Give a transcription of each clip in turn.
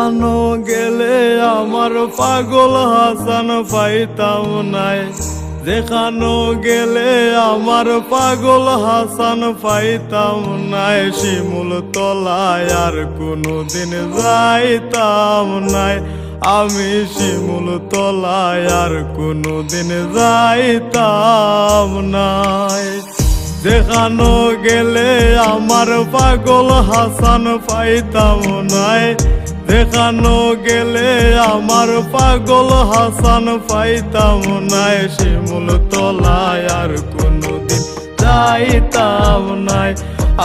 দেখানো গেলে আমার পাগল হাসান পাইতাম নাই, দেখানো গেলে আমার পাগল হাসান পাইতাম নাই। শিমুল তলায় আর কোনোদিন যাইতাম নাই, আমি শিমুল তলায় আর কোনোদিন যাইতাম নাই। দেখানো গেলে আমার পাগল হাসান পাইতাম নাই, দেখানো গেলে আমার পাগল হাসান পাইতাম নাই। শিমুল তলায় আর কোনোদিন যাইতাম নাই,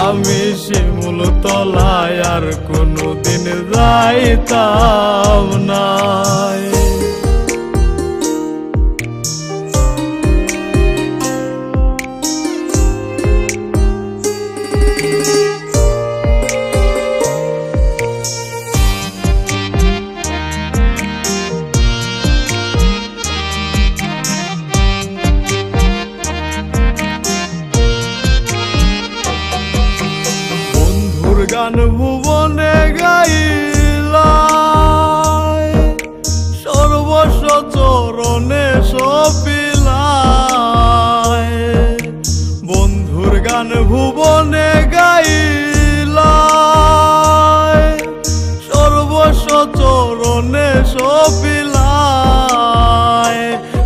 আমি শিমুল তলায় আর কোনোদিন যাইতাম নাই। গান ভুবনে গাইলাই, সর্বস্ব চরণে সপিলাই। বন্ধুর গান ভুবনে গাইলাই, সর্বস্ব চরণে সপিলাই।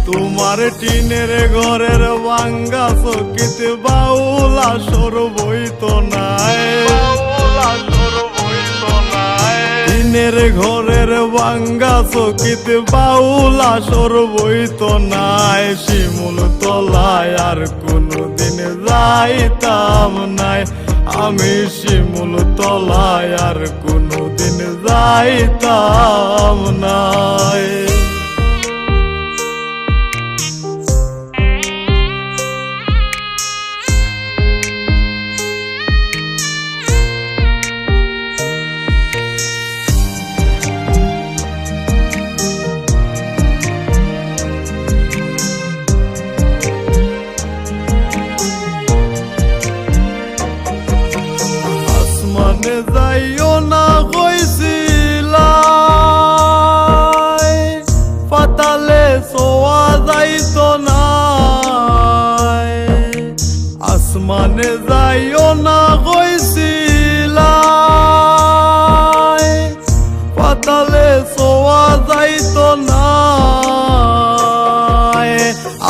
তোমার টিনের ঘরের ভাঙ্গা চকিত বাউলা সর বইত নাই, টিনের ঘরের ভাঙ্গা চকিত বাউলা সর বইত নাই। শিমুল তলায় আর কোনোদিন যাইতাম নাই, আমি শিমুল তলায় আর কোনোদিন যাইতাম নাই। যাইও না কইছিলাই, পাতালে ছোয়া যাইত না। আসমানে যাইও না কইছিলাই, পাতালে ছোয়া যাইত না।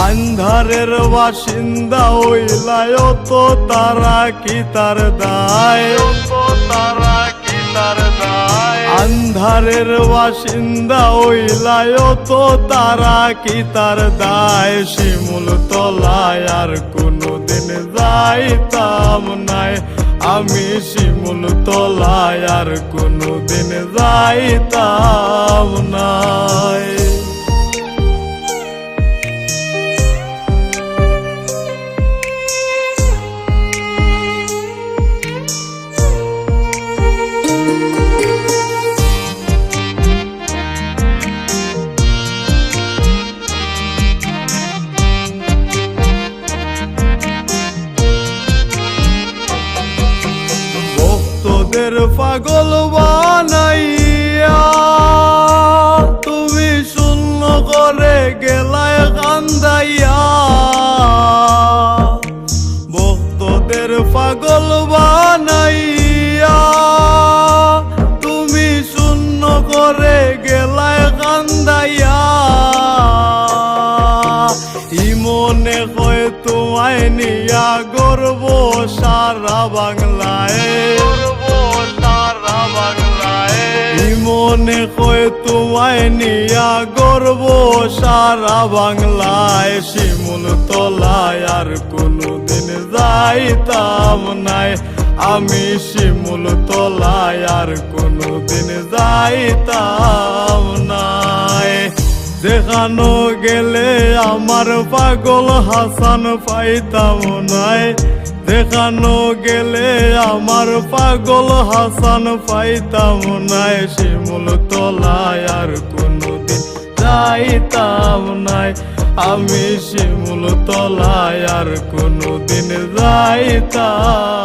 আন্ধারের বাসিন্দা হইলাই তো তারা কি তার দায়, আন্ধারের বাসিন্দা হইলাই তো তারা কি তার দায়। শিমুল তলায় আর কোনোদিন যাইতাম নাই, আমি শিমুল তলায় আর কোনোদিন যাইতাম নাই। ভক্তদের পাগল বানাইয়া তুমি শূন্য করে গেলায় কান্দাইয়া। ভক্তদের পাগল বানাইয়া তুমি শূন্য করে গেলায় কান্দাইয়া। ইমনে কয় তোমায় নিয়া গর্ব সারা বাংলায়, মনে কয় তোমায় নিয়া গর্ব সারা বাংলায়। শিমুল তলায় আর কোনোদিন যাইতাম নাই, আমি শিমুল তলায় আর কোনোদিন যাইতাম নাই। দেখানো গেলে আমার পাগল হাসান পাইতাম নাই, দেখানো গেলে আমার পাগল হাসান পাইতাম নাই। শিমুল তলায় আর কোনোদিন যাইতাম নাই, আমি শিমুল তলায় আর কোনোদিন যাইতাম